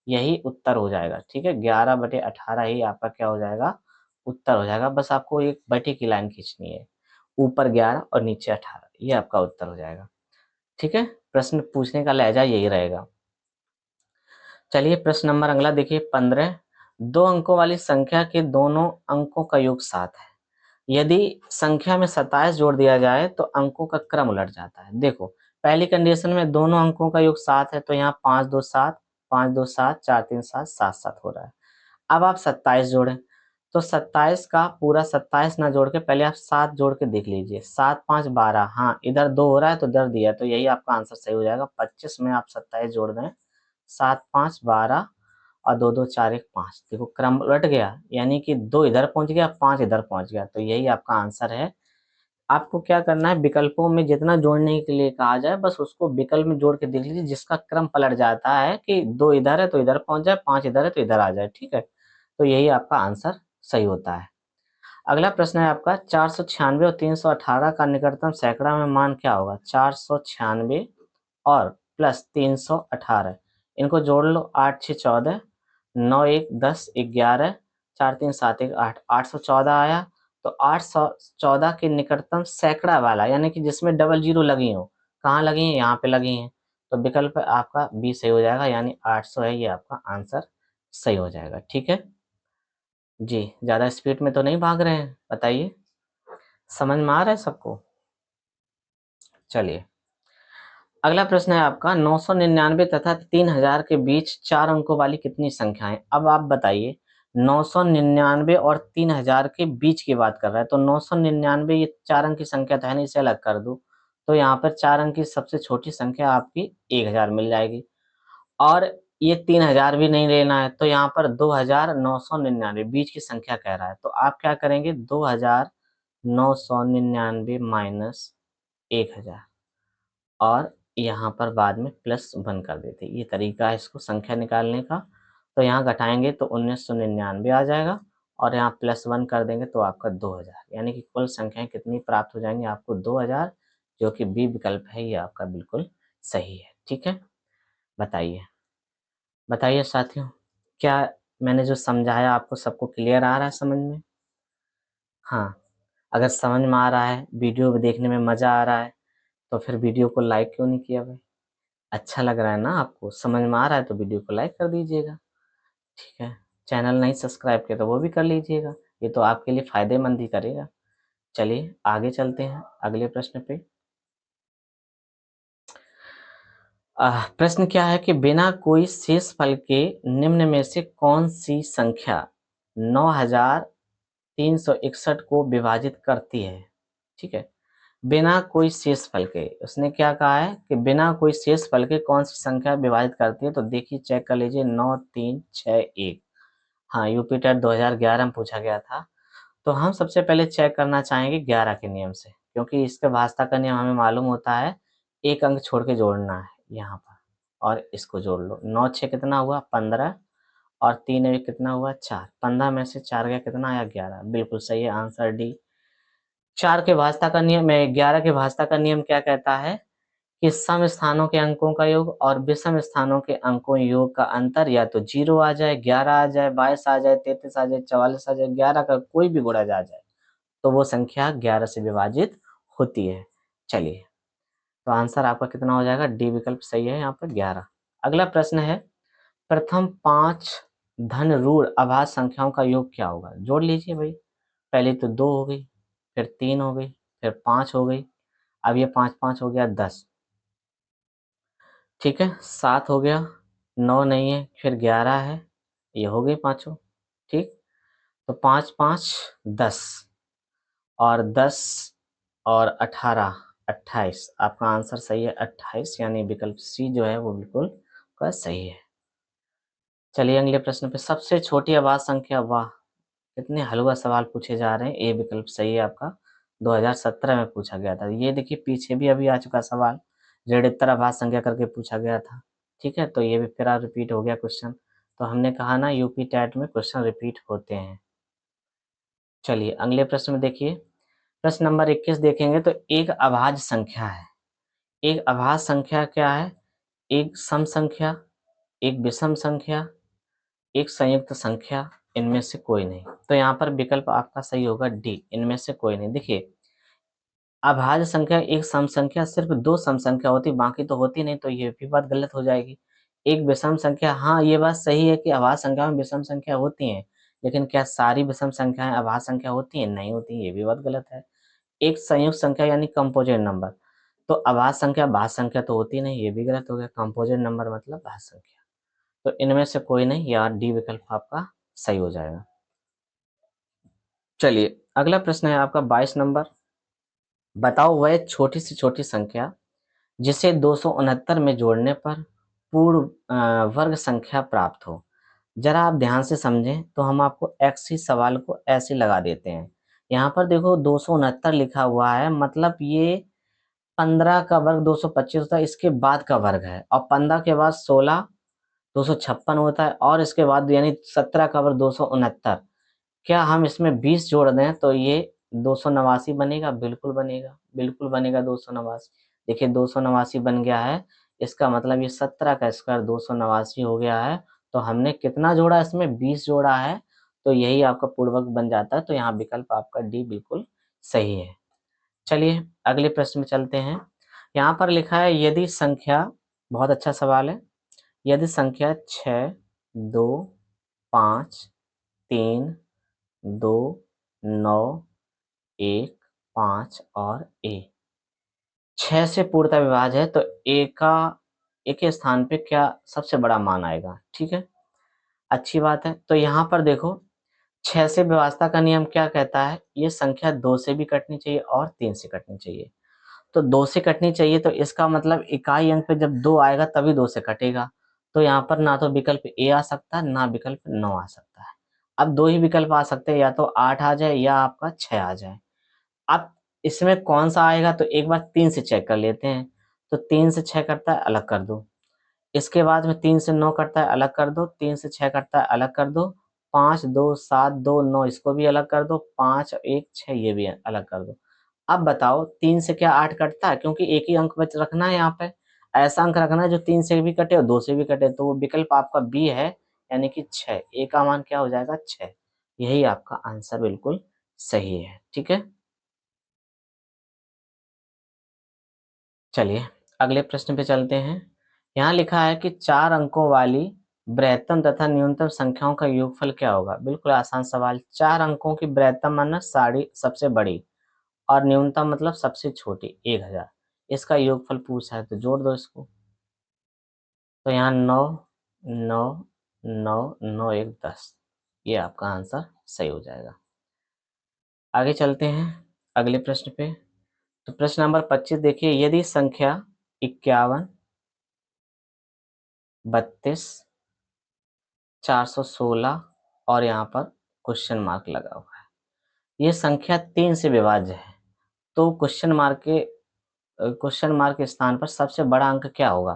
यही उत्तर हो जाएगा। ठीक है, 11/18 ही आपका क्या हो जाएगा, उत्तर हो जाएगा। बस आपको एक बटे की लाइन खींचनी है, ऊपर 11 और नीचे 18, ये आपका उत्तर हो जाएगा। ठीक है, प्रश्न पूछने का लहजा यही रहेगा। चलिए प्रश्न नंबर अगला देखिए 15। दो अंकों वाली संख्या के दोनों अंकों का योग 7 है। यदि संख्या में 27 जोड़ दिया जाए तो अंकों का क्रम उलट जाता है। देखो, पहली कंडीशन में दोनों अंकों का योग 7 है, तो यहाँ 5 2 7, 5 2 7, 4 3 7, 7 7 हो रहा है। अब आप 27 जोड़ें, तो 27 का पूरा 27 ना जोड़ के पहले आप 7 जोड़ के देख लीजिए। 7 5 12, हाँ इधर 2 हो रहा है तो इधर दिया है, तो यही आपका आंसर सही हो जाएगा। 25 में आप 27 जोड़ दें, 7 5 12 और 2 2 4 1 5। देखो क्रम उलट गया, यानी कि 2 इधर पहुंच गया, 5 इधर पहुंच गया, तो यही आपका आंसर है। आपको क्या करना है, विकल्पों में जितना जोड़ने के लिए कहा जाए बस उसको विकल्प में जोड़ के देख लीजिए, जिसका क्रम पलट जाता है कि 2 इधर है तो इधर पहुंच जाए, 5 इधर है तो इधर आ जाए। ठीक है, तो यही आपका आंसर सही होता है। अगला प्रश्न है आपका 496 और 318 का निकटतम सैकड़ा में मान क्या होगा। 496 और प्लस 318, इनको जोड़ लो, 8 6 14, 9 1 10 11, 4 3 7 1 8, 814 आया। तो 814 के निकटतम सैकड़ा वाला, यानी कि जिसमें डबल जीरो लगी हो, कहाँ लगी है, यहाँ पे लगी है, तो विकल्प आपका बी सही हो जाएगा, यानी 800 है, ये आपका आंसर सही हो जाएगा। ठीक है जी, ज़्यादा स्पीड में तो नहीं भाग रहे हैं, बताइए समझ में आ रहा है सबको। चलिए अगला प्रश्न है आपका 999 तथा 3000 के बीच 4 अंकों वाली कितनी संख्याएं। अब आप बताइए, 999 और 3000 के बीच की बात कर रहा है, तो 999 ये 4 अंक की संख्या तो है नहीं, इसे अलग कर दो, तो यहाँ पर 4 अंक की सबसे छोटी संख्या आपकी 1000 मिल जाएगी, और ये 3000 भी नहीं लेना है, तो यहाँ पर 2999 बीच की संख्या कह रहा है, तो आप क्या करेंगे, 2999 माइनस 1000 और यहाँ पर बाद में +1 कर देते, ये तरीका है इसको संख्या निकालने का। तो यहाँ घटाएंगे तो 1999 आ जाएगा और यहाँ +1 कर देंगे तो आपका 2000, यानी कि कुल संख्याएं कितनी प्राप्त हो जाएंगी आपको, 2000, जो कि बी विकल्प है, ये आपका बिल्कुल सही है। ठीक है, बताइए बताइए साथियों, क्या मैंने जो समझाया आपको सबको क्लियर आ रहा है समझ में। हाँ, अगर समझ में आ रहा है, वीडियो देखने में मज़ा आ रहा है, तो फिर वीडियो को लाइक क्यों नहीं किया भाई। अच्छा लग रहा है ना आपको, समझ में आ रहा है, तो वीडियो को लाइक कर दीजिएगा। ठीक है, चैनल नहीं सब्सक्राइब किया तो वो भी कर लीजिएगा, ये तो आपके लिए फ़ायदेमंद ही करेगा। चलिए आगे चलते हैं अगले प्रश्न पे। प्रश्न क्या है कि बिना कोई शेषफल के निम्न में से कौन सी संख्या 9361 को विभाजित करती है। ठीक है, बिना कोई शेषफल के, उसने क्या कहा है कि बिना कोई शेषफल के कौन सी संख्या विभाजित करती है, तो देखिए चेक कर लीजिए, 9 3 6 1। हाँ, यूपी टेट 2011 में पूछा गया था। तो हम सबसे पहले चेक करना चाहेंगे 11 के नियम से, क्योंकि इसके भाजता का नियम हमें मालूम होता है, एक अंक छोड़ के जोड़ना है यहाँ पर, और इसको जोड़ लो। 9 6 कितना हुआ 15, और 3 एक कितना हुआ 4। 15 में से 4 गया कितना आया 11। बिल्कुल सही है आंसर डी। 4 के भाजता का नियम 11 के भाजता का नियम क्या कहता है कि सम स्थानों के अंकों का योग और विषम स्थानों के अंकों योग का अंतर या तो 0 आ जाए, 11 आ जाए, 22 आ जाए, 33 आ जाए, 44 आ जाए, 11 का कोई भी गुणा आ जाए तो वो संख्या 11 से विभाजित होती है। चलिए, तो आंसर आपका कितना हो जाएगा, डी विकल्प सही है यहाँ पर 11। अगला प्रश्न है, प्रथम 5 धन ऋण अभाज्य संख्याओं का योग क्या होगा। जोड़ लीजिए भाई, पहले तो 2 हो गई, फिर 3 हो गई, फिर 5 हो गई, अब ये 5 5 हो गया 10, ठीक है, 7 हो गया, 9 नहीं है, फिर 11 है, ये हो गई पांचों, ठीक। तो 5 5 10, और 10 और 18 28। आपका आंसर सही है 28, यानी विकल्प सी जो है वो बिल्कुल का सही है। चलिए अगले प्रश्न पे, सबसे छोटी अभाज्य संख्या, वाह कितने हलवा सवाल पूछे जा रहे हैं। ए विकल्प सही है आपका, 2017 में पूछा गया था। ये देखिए पीछे भी अभी आ चुका सवाल, ऋणोत्तर अभाज्य संख्या करके पूछा गया था, ठीक है। तो ये भी फिर रिपीट हो गया क्वेश्चन। तो हमने कहा ना यूपी टेट में क्वेश्चन रिपीट होते हैं। चलिए अगले प्रश्न में देखिए, प्रश्न नंबर 21 देखेंगे तो एक अभाज्य संख्या है। एक अभाज्य संख्या क्या है, एक सम संख्या, एक विषम संख्या, एक संयुक्त संख्या, इनमें से कोई नहीं। तो यहाँ पर विकल्प आपका सही होगा डी, इनमें से कोई नहीं। देखिए अभाज्य संख्या एक सम संख्या, सिर्फ 2 सम संख्या होती, बाकी तो होती नहीं, तो ये भी बात गलत हो जाएगी। एक विषम संख्या, हाँ ये बात सही है कि अभाज्य संख्या में विषम संख्या होती है, लेकिन क्या सारी विषम संख्याएं अभाज्य संख्या होती हैं, नहीं होती, ये भी बात गलत है। एक संयुक्त संख्या यानी कंपोजिट नंबर, तो अभाज्य संख्या भाज्य संख्या तो होती नहीं, ये भी गलत हो गया। कंपोजिट नंबर मतलब भाज्य संख्या। तो इनमें से कोई नहीं, या डी विकल्प आपका सही हो जाएगा। चलिए अगला प्रश्न है आपका 22 नंबर, बताओ वह छोटी से छोटी संख्या जिसे 269 में जोड़ने पर पूर्ण वर्ग संख्या प्राप्त हो। जरा आप ध्यान से समझें तो हम आपको एक्स ही सवाल को ऐसे लगा देते हैं। यहाँ पर देखो 269 लिखा हुआ है, मतलब ये 15 का वर्ग 225 होता है, इसके बाद का वर्ग है, और 15 के बाद 16 256 होता है, और इसके बाद यानी 17 का वर्ग 269। क्या हम इसमें 20 जोड़ दें तो ये 289 बनेगा, बिल्कुल बनेगा, बिल्कुल बनेगा 289। देखिए 289 बन गया है, इसका मतलब ये 17 का स्क्वायर 289 हो गया है। तो हमने कितना जोड़ा, इसमें 20 जोड़ा है, तो यही आपका पूर्वक बन जाता है। तो यहाँ विकल्प आपका डी बिल्कुल सही है। चलिए अगले प्रश्न में चलते हैं। यहाँ पर लिखा है यदि संख्या, बहुत अच्छा सवाल है, यदि संख्या 6 2 5 3 2 9 1 5 और ए 6 से पूर्णतः विभाज्य है, तो ए का ए के स्थान पे क्या सबसे बड़ा मान आएगा, ठीक है, अच्छी बात है। तो यहाँ पर देखो 6 से विभाज्यता का नियम क्या कहता है, ये संख्या 2 से भी कटनी चाहिए और 3 से कटनी चाहिए। तो 2 से कटनी चाहिए, तो इसका मतलब इकाई अंक पे जब 2 आएगा तभी 2 से कटेगा। तो यहाँ पर ना तो विकल्प ए आ सकता है, ना विकल्प 9 आ सकता है। अब 2 ही विकल्प आ सकते हैं, या तो 8 आ जाए या आपका 6 आ जाए। अब इसमें कौन सा आएगा, तो एक बार 3 से चेक कर लेते हैं। तो 3 से 6 कटता है, अलग कर दो। इसके बाद में 3 से 9 कटता है, अलग कर दो। 3 से 6 कटता है, अलग कर दो। 5 2 7 2 9, इसको भी अलग कर दो। 5 1 6, ये भी अलग कर दो। अब बताओ 3 से क्या 8 कटता है, क्योंकि एक ही अंक बच रखना है यहाँ पे। ऐसा अंक रखना है जो 3 से भी कटे और 2 से भी कटे, तो वो विकल्प आपका बी है, यानी कि 6। ए का मान क्या हो जाएगा 6। यही आपका आंसर बिल्कुल सही है, ठीक है। चलिए अगले प्रश्न पे चलते हैं। यहाँ लिखा है कि 4 अंकों वाली बृहत्तम तथा न्यूनतम संख्याओं का योगफल क्या होगा। बिल्कुल आसान सवाल। 4 अंकों की बृहत्तम माना साड़ी सबसे बड़ी, और न्यूनतम मतलब सबसे छोटी 1000। इसका योगफल पूछा है, तो जोड़ दो इसको। तो यहाँ 9 9 9 9 1 10, ये आपका आंसर सही हो जाएगा। आगे चलते हैं अगले प्रश्न पे। तो प्रश्न नंबर 25 देखिए, यदि संख्या 51 32 416 और यहाँ पर क्वेश्चन मार्क लगा हुआ है। ये संख्या 3 से विभाज्य है, तो क्वेश्चन मार्क के स्थान पर सबसे बड़ा अंक क्या होगा?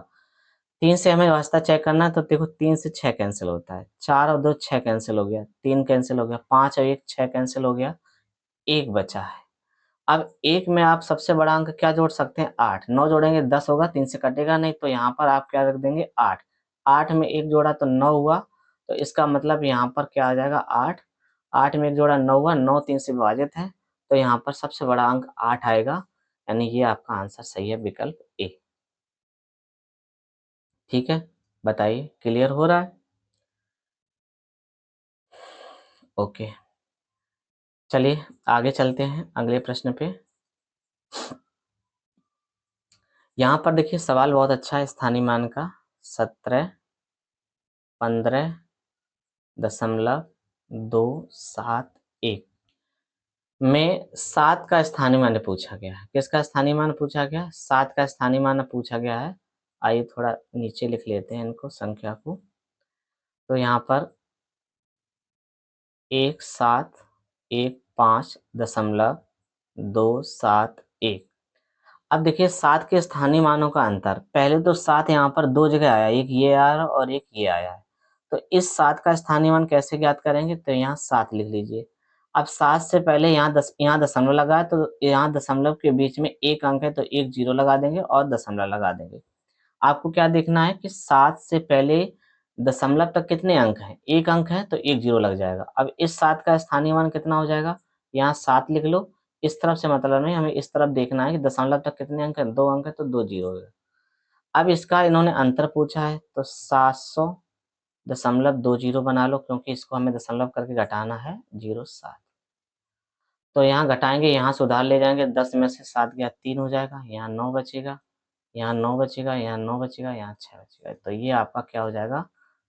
3 से हमें वास्ता चेक करना है, तो देखो 3 से 6 कैंसिल होता है, 4 और 2 6 कैंसिल हो गया, 3 कैंसिल हो गया, 5 और 1 6 कैंसिल हो गया, 1 बचा है। अब 1 में आप सबसे बड़ा अंक क्या जोड़ सकते हैं? 8। 9 जोड़ेंगे 10 होगा, 3 से कटेगा नहीं, तो यहाँ पर आप क्या रख देंगे? 8। 8 में 1 जोड़ा तो 9 हुआ, तो इसका मतलब यहाँ पर क्या आ जाएगा? 8। 8 में 1 जोड़ा 9 हुआ, 9 3 से विभाजित है, तो यहाँ पर सबसे बड़ा अंक 8 आएगा, यानी ये आपका आंसर सही है, विकल्प ए। ठीक है, बताइए क्लियर हो रहा है? ओके, चलिए आगे चलते हैं अगले प्रश्न पे। यहाँ पर देखिए सवाल बहुत अच्छा है स्थानीय मान का। 17.15.271 में 7 का स्थानीय मान पूछा गया है। किसका स्थानीय मान पूछा गया है? 7 का स्थानीय मान पूछा गया है। आइए थोड़ा नीचे लिख लेते हैं इनको, संख्या को। तो यहाँ पर 1715.271। अब देखिए 7 के स्थानीय मानों का अंतर। पहले तो 7 यहाँ पर 2 जगह आया, एक ये आया और एक ये आया है। तो इस 7 का स्थानीय मान कैसे ज्ञात करेंगे? तो यहाँ 7 लिख लीजिए। अब 7 से पहले यहाँ दशमलव लगा है, तो यहाँ दशमलव के बीच में एक अंक है, तो एक 0 लगा देंगे और दशमलव लगा देंगे। आपको क्या देखना है कि 7 से पहले दशमलव तक कितने अंक हैं? एक अंक है, तो एक 0 लग जाएगा। अब इस 7 का स्थानीय मान कितना हो जाएगा? यहाँ 7 लिख लो। इस तरफ से मतलब नहीं, हमें इस तरफ देखना है कि दशमलव तक कितने अंक हैं? 2 अंक है, तो 2 0 हो गए। अब इसका इन्होंने अंतर पूछा है, तो 700.20 बना लो, क्योंकि इसको हमें दशमलव करके घटाना है 07। तो यहाँ घटाएंगे, यहाँ से उधार ले जाएंगे, 10 में से 7 गया 3 हो जाएगा, यहाँ 9 बचेगा, यहाँ 9 बचेगा, यहाँ 9 बचेगा, यहाँ 6 बचेगा। तो ये आपका क्या हो जाएगा?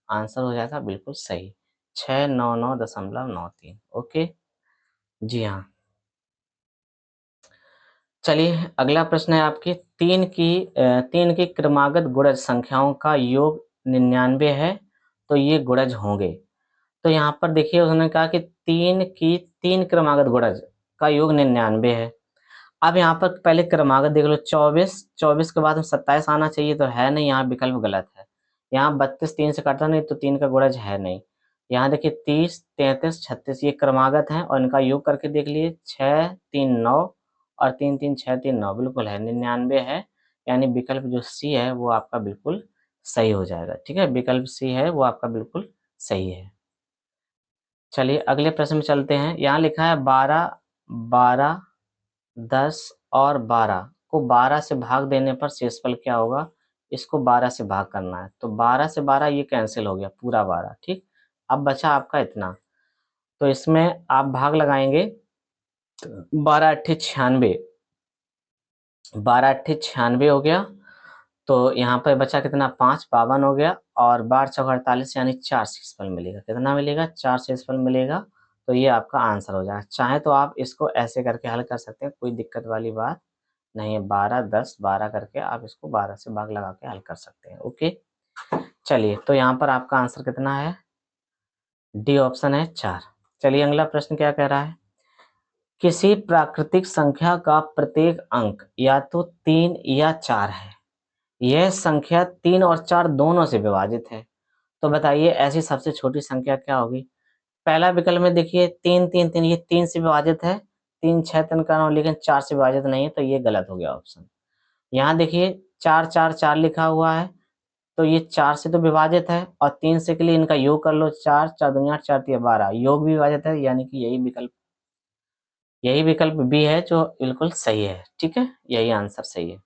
आंसर हो जाएगा बिल्कुल सही, 699.93। ओके, जी हाँ। चलिए अगला प्रश्न है आपकी। 3 की क्रमागत गुणज संख्याओं का योग 99 है, तो ये गुणज होंगे। तो यहाँ पर देखिए उन्होंने कहा कि 3 क्रमागत गुणज का योग 99 है। अब यहाँ पर पहले क्रमागत देख लो, 24 के बाद में 27 आना चाहिए, तो है नहीं, यहाँ विकल्प गलत है। यहाँ 32 3 से कटता नहीं, तो 3 का गुणज है नहीं। यहाँ देखिए 30 33 36 ये क्रमागत हैं, और इनका योग करके देख लिए, 6 3 9 और 3 3 6 3 9 बिल्कुल है, 99 है। यानी विकल्प जो सी है वो आपका बिल्कुल सही हो जाएगा। ठीक है, विकल्प सी है वो आपका बिल्कुल सही है। चलिए अगले प्रश्न में चलते हैं। यहाँ लिखा है 12 12 10 और 12 को 12 से भाग देने पर शेषफल क्या होगा? इसको 12 से भाग करना है, तो 12 से 12 ये कैंसिल हो गया, पूरा 12। ठीक, अब बचा आपका इतना, तो इसमें आप भाग लगाएंगे, 12 अट्ठे 96, 12 अट्ठे 96 हो गया। तो यहाँ पर बचा कितना? 5 52 हो गया, और 12 चौक 48, यानी 4 शेषफल मिलेगा। कितना मिलेगा? 4 शेषफल मिलेगा। तो ये आपका आंसर हो जाएगा। चाहे तो आप इसको ऐसे करके हल कर सकते हैं, कोई दिक्कत वाली बात नहीं है। 12 10 12 करके आप इसको 12 से भाग लगा के हल कर सकते हैं। ओके, चलिए तो यहाँ पर आपका आंसर कितना है? डी ऑप्शन है 4। चलिए अगला प्रश्न क्या कह रहा है? किसी प्राकृतिक संख्या का प्रत्येक अंक या तो 3 या 4 है। यह संख्या 3 और 4 दोनों से विभाजित है। तो बताइए ऐसी सबसे छोटी संख्या क्या होगी? पहला विकल्प में देखिए 3 3 3, ये 3 से विभाजित है, 3 6 3 का 9, लेकिन 4 से विभाजित नहीं है, तो ये गलत हो गया ऑप्शन। यहाँ देखिए 4 4 4 लिखा हुआ है, तो ये 4 से तो विभाजित है, और 3 से के लिए इनका योग कर लो, 4 4 दूनी 8 4 3 12, योग भी विभाजित है, यानी कि यही विकल्प बी है जो बिल्कुल सही है। ठीक है, यही आंसर सही है।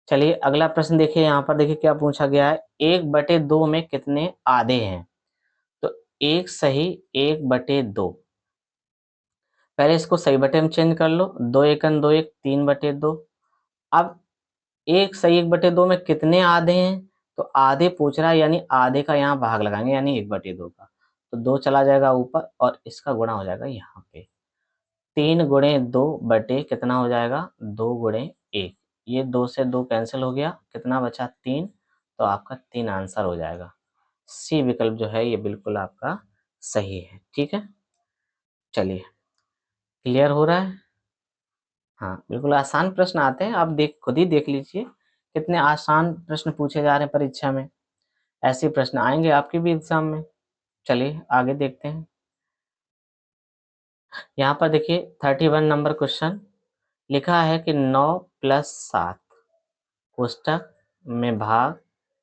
चलिए अगला प्रश्न देखिए, यहाँ पर देखिए क्या पूछा गया है। 1/2 में कितने आधे हैं? तो 1 सही 1/2, पहले इसको सही बटे में चेंज कर लो, 2 एकन 2 1 3/2। अब 1 सही 1/2 में कितने आधे हैं? तो आधे पूछ रहा है, यानी आधे का यहाँ भाग लगाएंगे, यानी 1/2 का, तो 2 चला जाएगा ऊपर और इसका गुणा हो जाएगा यहाँ पे। 3 गुणे 2 बटे कितना हो जाएगा? 2 गुणे 1। ये 2 से 2 कैंसिल हो गया, कितना बचा? 3। तो आपका 3 आंसर हो जाएगा। सी विकल्प जो है ये बिल्कुल आपका सही है। ठीक है, चलिए क्लियर हो रहा है। हाँ, बिल्कुल आसान प्रश्न आते हैं, आप खुद ही देख लीजिए कितने आसान प्रश्न पूछे जा रहे हैं परीक्षा में। ऐसे प्रश्न आएंगे आपके भी एग्जाम में। चलिए आगे देखते हैं। यहाँ पर देखिए 31 नंबर क्वेश्चन लिखा है कि 9 + 7 कोष्टक में भाग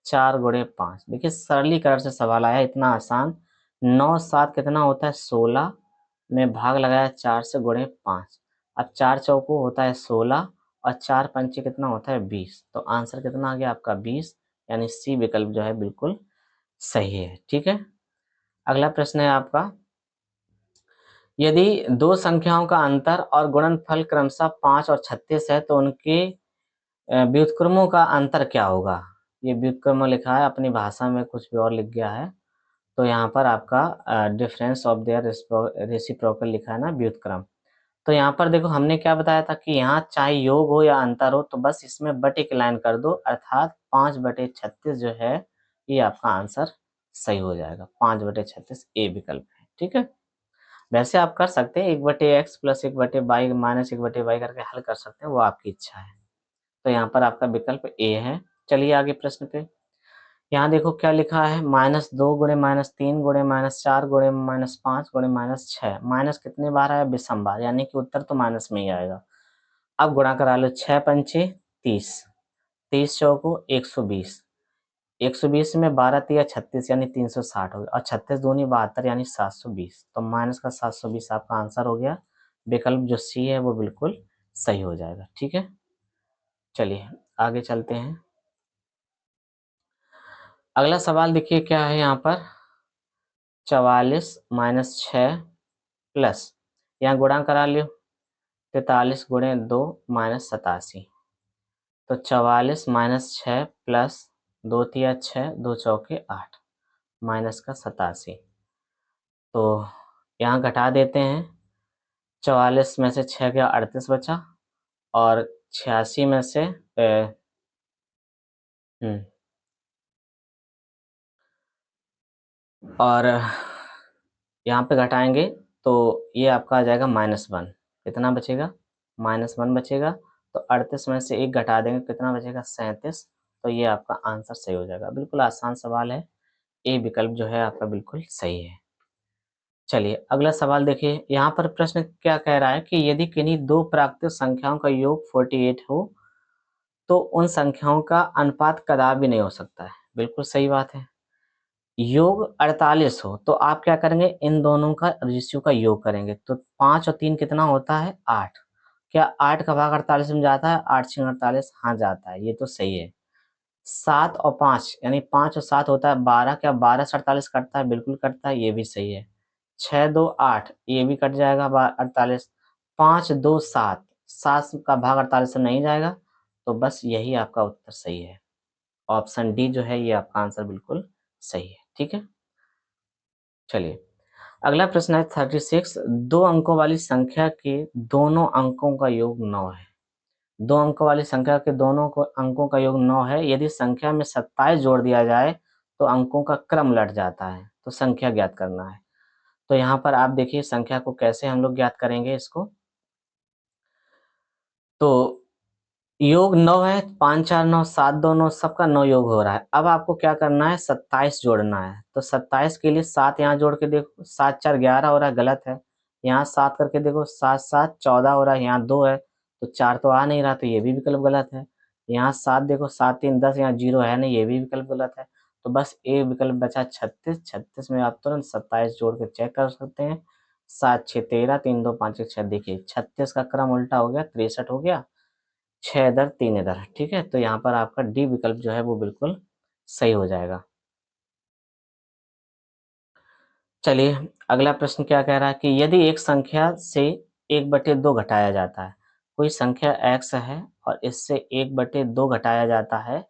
4 × 5। देखिए सरलीकरण से सवाल आया, इतना आसान। 9 7 कितना होता है 16 में भाग लगाया 4 से × 5। अब 4 चौको होता है 16 और 4 पंचे कितना होता है 20। तो आंसर कितना आ गया आपका 20, यानी सी विकल्प जो है बिल्कुल सही है। ठीक है, अगला प्रश्न है आपका, यदि दो संख्याओं का अंतर और गुणनफल क्रमशः 5 और 36 है तो उनके व्युत्क्रमों का अंतर क्या होगा। ये व्युत्क्रम लिखा है, अपनी भाषा में कुछ भी और लिख गया है। तो यहाँ पर आपका डिफरेंस ऑफ देयर रेसिप्रोकल लिखा है ना, व्युत्क्रम। तो यहाँ पर देखो हमने क्या बताया था कि यहाँ चाहे योग हो या अंतर हो तो बस इसमें बटे की लाइन कर दो, अर्थात 5/36 जो है ये आपका आंसर सही हो जाएगा। 5/36 ए विकल्प है। ठीक है, वैसे आप कर सकते हैं 1/x + 1/y - 1/y करके हल कर सकते हैं, वो आपकी इच्छा है। तो यहाँ पर आपका विकल्प ए है। चलिए आगे प्रश्न पे। यहाँ देखो क्या लिखा है, -2 × -3 × -4 × -5 × -6। माइनस कितने बार है, विषम बार, यानी कि उत्तर तो माइनस में ही आएगा। अब गुणा करा लो, 6 पंचे 30, 30 चौको 120, 120 में 12 तिया 36 यानी 360 हो गया, और 36 दूनी 72 यानी 720। तो माइनस का 720 आपका आंसर हो गया। विकल्प जो सी है वो बिल्कुल सही हो जाएगा। ठीक है, चलिए आगे चलते हैं। अगला सवाल देखिए क्या है यहाँ पर, 44 - 6 प्लस, यहाँ गुणा करा लियो, 43 × 2 - 87। तो 44 - 6 प्लस 2 तिया 6, 2 चौके 8, माइनस का 87। तो यहाँ घटा देते हैं, 44 में से 6 गया 38 बचा, और 86 में से और यहाँ पे घटाएंगे तो ये आपका आ जाएगा -1। कितना बचेगा, -1 बचेगा। तो 38 में से 1 घटा देंगे, कितना बचेगा 37। तो ये आपका आंसर सही हो जाएगा। बिल्कुल आसान सवाल है, ए विकल्प जो है आपका बिल्कुल सही है। चलिए अगला सवाल देखिए, यहाँ पर प्रश्न क्या कह रहा है कि यदि किन्हीं दो प्राकृतिक संख्याओं का योग 48 हो तो उन संख्याओं का अनुपात कदापि नहीं हो सकता है। बिल्कुल सही बात है। योग 48 हो तो आप क्या करेंगे, इन दोनों का रेशियो का योग करेंगे। तो 5 और 3 कितना होता है 8। क्या 8 का भाग 48 में जाता है, 8 6 48, हाँ जाता है, ये तो सही है। 7 और 5 यानी 5 और 7 होता है 12, क्या 12 से 48 कटता है, बिल्कुल कटता है, ये भी सही है। 6 2 8, ये भी कट जाएगा 48। 5 2 7, 7 का भाग 48 से नहीं जाएगा। तो बस यही आपका उत्तर सही है। ऑप्शन डी जो है ये आपका आंसर बिल्कुल सही है। ठीक है, चलिए अगला प्रश्न है 36, 2 अंकों वाली संख्या के दोनों अंकों का योग 9 है। 2 अंकों वाली संख्या के दोनों अंकों का योग 9 है। यदि संख्या में 27 जोड़ दिया जाए तो अंकों का क्रम लट जाता है। तो संख्या ज्ञात करना है। तो यहाँ पर आप देखिए संख्या को कैसे हम लोग ज्ञात करेंगे इसको। तो योग 9 है, 5 4 9, 7 2 9, सबका 9 योग हो रहा है। अब आपको क्या करना है, 27 जोड़ना है। तो 27 के लिए 7 यहाँ जोड़ के देखो, 7 4 11 हो रहा है, गलत है। यहाँ 7 करके देखो, 7 7 14 हो रहा है, यहाँ 2 है तो 4 तो आ नहीं रहा, तो ये भी विकल्प गलत है। यहाँ 7 देखो, 7 3 10, यहाँ 0 है नहीं, ये भी विकल्प गलत है। तो बस ए विकल्प बचा 36। 36 में आप तुरंत 27 जोड़ के चेक कर सकते हैं। 7 6 13, 3 2 5 1 6। देखिए 36 का क्रम उल्टा हो गया, 63 हो गया, 6 इधर 3 इधर। ठीक है, तो यहाँ पर आपका डी विकल्प जो है वो बिल्कुल सही हो जाएगा। चलिए अगला प्रश्न क्या कह रहा है कि यदि एक संख्या से 1/2 घटाया जाता है, कोई संख्या x है और इससे 1/2 घटाया जाता है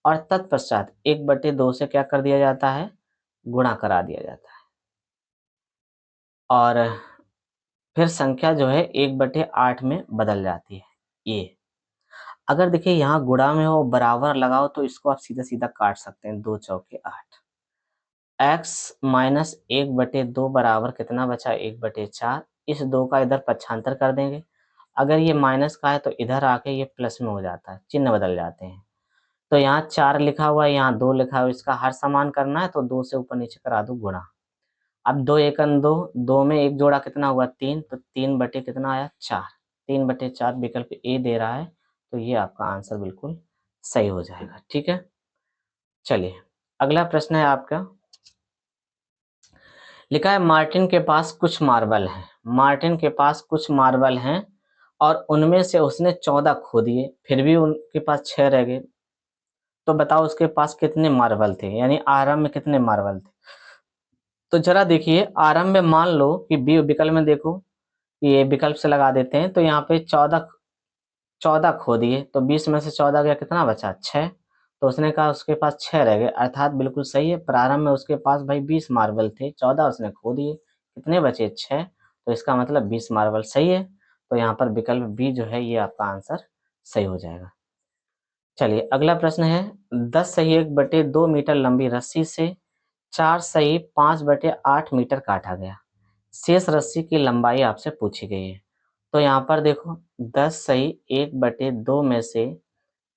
और तत्पश्चात 1/2 से क्या कर दिया जाता है, गुणा करा दिया जाता है, और फिर संख्या जो है 1/8 में बदल जाती है। ये अगर देखिए यहाँ गुणा में हो, बराबर लगाओ, तो इसको आप सीधा सीधा काट सकते हैं, 2 चौके 8। x माइनस 1/2 बराबर कितना बचा, 1/4। इस 2 का इधर पक्षांतर कर देंगे। अगर ये माइनस का है तो इधर आके ये प्लस में हो जाता है, चिन्ह बदल जाते हैं। तो यहाँ 4 लिखा हुआ है, यहाँ 2 लिखा हुआ है, इसका हर समान करना है तो 2 से ऊपर नीचे करा दो गुणा। अब 2 एकन 2, 2 में एक जोड़ा कितना हुआ 3, तो 3 बटे कितना आया 4, 3/4 विकल्प ए दे रहा है, तो ये आपका आंसर बिल्कुल सही हो जाएगा। ठीक है, चलिए अगला प्रश्न है आपका। लिखा है मार्टिन के पास कुछ मार्बल हैं, मार्टिन के पास कुछ मार्बल हैं और उनमें से उसने 14 खो दिए, फिर भी उनके पास 6 रह गए। तो बताओ उसके पास कितने मार्बल थे, यानी आरंभ में कितने मार्बल थे। तो जरा देखिए, आरंभ में मान लो कि बी विकल्प में देखो, ये विकल्प से लगा देते हैं, तो यहाँ पे 14 खो दिए, तो 20 में से 14 गया, कितना बचा 6। तो उसने कहा उसके पास 6 रह गए, अर्थात बिल्कुल सही है। प्रारंभ में उसके पास भाई 20 मार्बल थे, 14 उसने खो दिए, कितने बचे 6। तो इसका मतलब 20 मार्बल सही है। तो यहाँ पर विकल्प बी जो है ये आपका आंसर सही हो जाएगा। चलिए अगला प्रश्न है, 10 सही 1/2 मीटर लंबी रस्सी से 4 सही 5/8 मीटर काटा गया, शेष रस्सी की लंबाई आपसे पूछी गई है। तो यहाँ पर देखो 10 सही 1/2 में से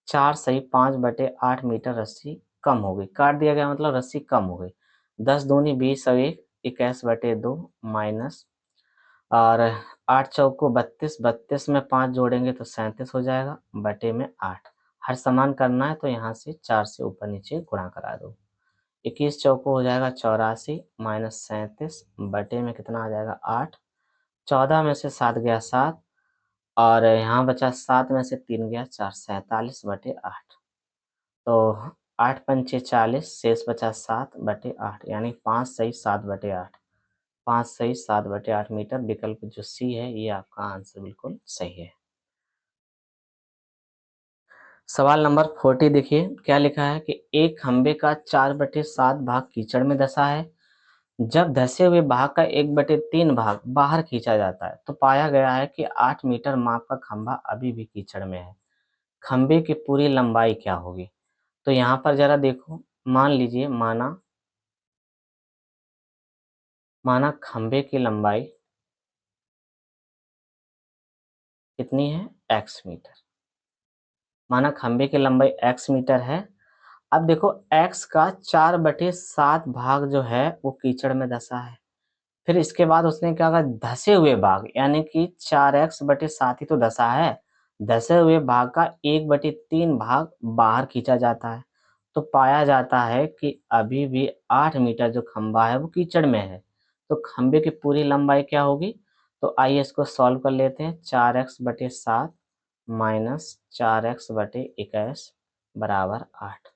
4 सही 5/8 मीटर रस्सी कम हो गई, काट दिया गया मतलब रस्सी कम हो गई। 10 दूनी 20 और 1 21/2 माइनस, और 8 चौको 32, 32 में 5 जोड़ेंगे तो 37 हो जाएगा, बटे में 8। हर समान करना है तो यहाँ से 4 से ऊपर नीचे गुणा करा दो। 21 चौको हो जाएगा 84 माइनस 37, बटे में कितना आ जाएगा 8। 14 में से 7 गया 7, और यहाँ बचा 7 में से 3 गया 4, 47/8। तो 8 पंचे 40, शेष बचा 7/8, यानी 5 सही 7/8, 5 सही 7/8 मीटर। विकल्प जो सी है ये आपका आंसर बिल्कुल सही है। सवाल नंबर 40 देखिए क्या लिखा है कि एक खंबे का 4/7 भाग कीचड़ में धंसा है। जब धंसे हुए भाग का 1/3 भाग बाहर खींचा जाता है तो पाया गया है कि 8 मीटर माप का खंभा अभी भी कीचड़ में है। खंबे की पूरी लंबाई क्या होगी। तो यहाँ पर जरा देखो, मान लीजिए माना खंबे की लंबाई कितनी है x मीटर, माना खंबे की लंबाई x मीटर है। अब देखो x का 4/7 भाग जो है वो कीचड़ में धंसा है। फिर इसके बाद उसने क्या कहा, धंसे हुए भाग, यानी कि 4x/7 ही तो धंसा है, धंसे हुए भाग का 1/3 भाग बाहर खींचा जाता है। तो पाया जाता है कि अभी भी 8 मीटर जो खंभा है वो कीचड़ में है। तो खंभे की पूरी लंबाई क्या होगी। तो आइए इसको सॉल्व कर लेते हैं। 4x/7 माइनस 4x/21 बराबर 8।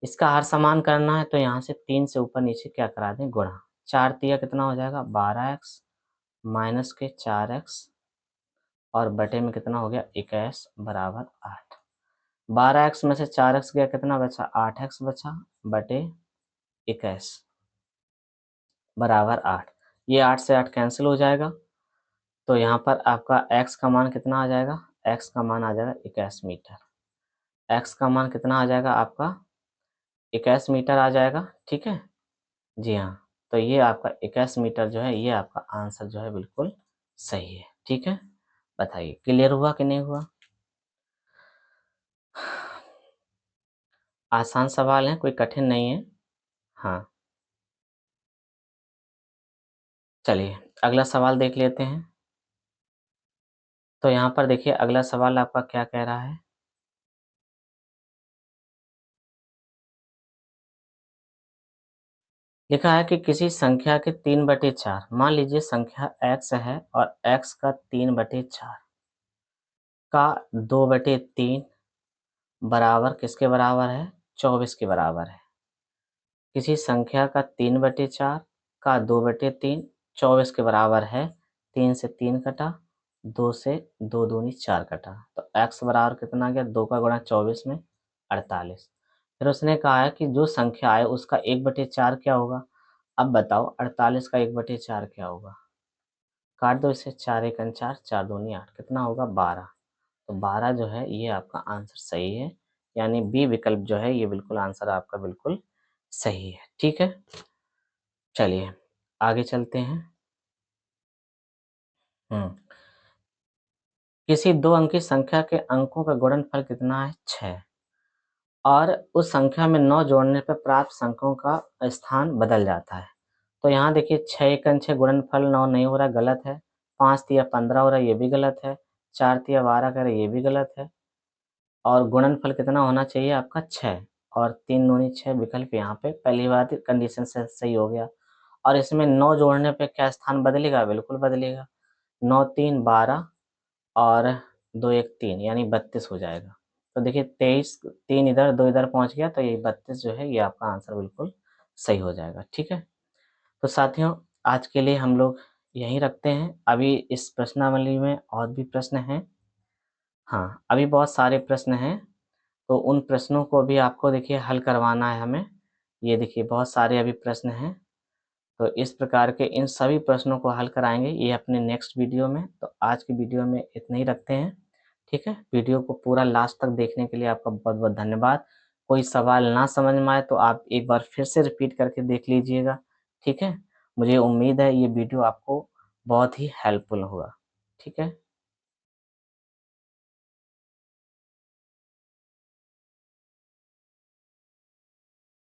इसका हर समान करना है तो यहाँ से 3 से ऊपर नीचे क्या करा दें, गुणा। 4 तिया कितना हो जाएगा 12x माइनस के 4x, और बटे में कितना हो गया 21 बराबर 8। 12x में से 4x गया, कितना बचा 8x बचा, बटे 21 बराबर 8। ये 8 से 8 कैंसिल हो जाएगा। तो यहाँ पर आपका x का मान कितना आ जाएगा, x का मान आ जाएगा 21 मीटर। x का मान कितना आ जाएगा आपका 21 मीटर आ जाएगा। ठीक है जी हाँ। तो ये आपका 21 मीटर जो है ये आपका आंसर जो है बिल्कुल सही है। ठीक है, बताइए क्लियर हुआ कि नहीं हुआ। आसान सवाल है, कोई कठिन नहीं है। हाँ, चलिए अगला सवाल देख लेते हैं। तो यहाँ पर देखिए अगला सवाल आपका क्या कह रहा है। लिखा है कि किसी संख्या के 3/4, मान लीजिए संख्या x है और x का 3/4 का 2/3 बराबर किसके बराबर है, 24 के बराबर है। किसी संख्या का 3/4 का 2/3 24 के बराबर है। 3 से 3 कटा, 2 से 2 दूनी 4 कटा, तो x बराबर कितना आ गया 2 का गुणा 24 में 48। फिर उसने कहा है कि जो संख्या है उसका 1/4 क्या होगा। अब बताओ 48 का 1/4 क्या होगा। काट दो इसे, 4 एकन 4, 4 दूनी 8, कितना होगा 12। तो 12 जो है ये आपका आंसर सही है, यानी बी विकल्प जो है ये बिल्कुल आंसर आपका बिल्कुल सही है। ठीक है, चलिए आगे चलते हैं। हुँ। किसी 2 अंकी संख्या के अंकों का गुणनफल कितना है? 6 और उस संख्या में 9 जोड़ने पर प्राप्त अंकों का स्थान बदल जाता है। तो यहाँ देखिए 6 एकम 6 गुणनफल 9 नहीं हो रहा, गलत है। 5 तिया 15 हो रहा है, ये भी गलत है। 4 तिया 12 कह रहे हैं, ये भी गलत है। और गुणनफल कितना होना चाहिए आपका? 6 और 3 दूनी 6 विकल्प यहाँ पे पहली बात कंडीशन से सही हो गया। और इसमें 9 जोड़ने पे क्या स्थान बदलेगा? बिल्कुल बदलेगा। 9 3 12 और 2 1 3 यानी 32 हो जाएगा। तो देखिए 23 3 इधर 2 इधर पहुँच गया तो ये 32 जो है ये आपका आंसर बिल्कुल सही हो जाएगा, ठीक है? तो साथियों आज के लिए हम लोग यहीं रखते हैं। अभी इस प्रश्नावली में और भी प्रश्न हैं। हाँ, अभी बहुत सारे प्रश्न हैं, तो उन प्रश्नों को भी आपको देखिए हल करवाना है हमें। ये देखिए बहुत सारे अभी प्रश्न हैं, तो इस प्रकार के इन सभी प्रश्नों को हल कराएँगे ये अपने नेक्स्ट वीडियो में। तो आज की वीडियो में इतना ही रखते हैं, ठीक है? वीडियो को पूरा लास्ट तक देखने के लिए आपका बहुत-बहुत धन्यवाद। कोई सवाल ना समझ में आए तो आप एक बार फिर से रिपीट करके देख लीजिएगा, ठीक है? मुझे उम्मीद है ये वीडियो आपको बहुत ही हेल्पफुल होगा, ठीक है?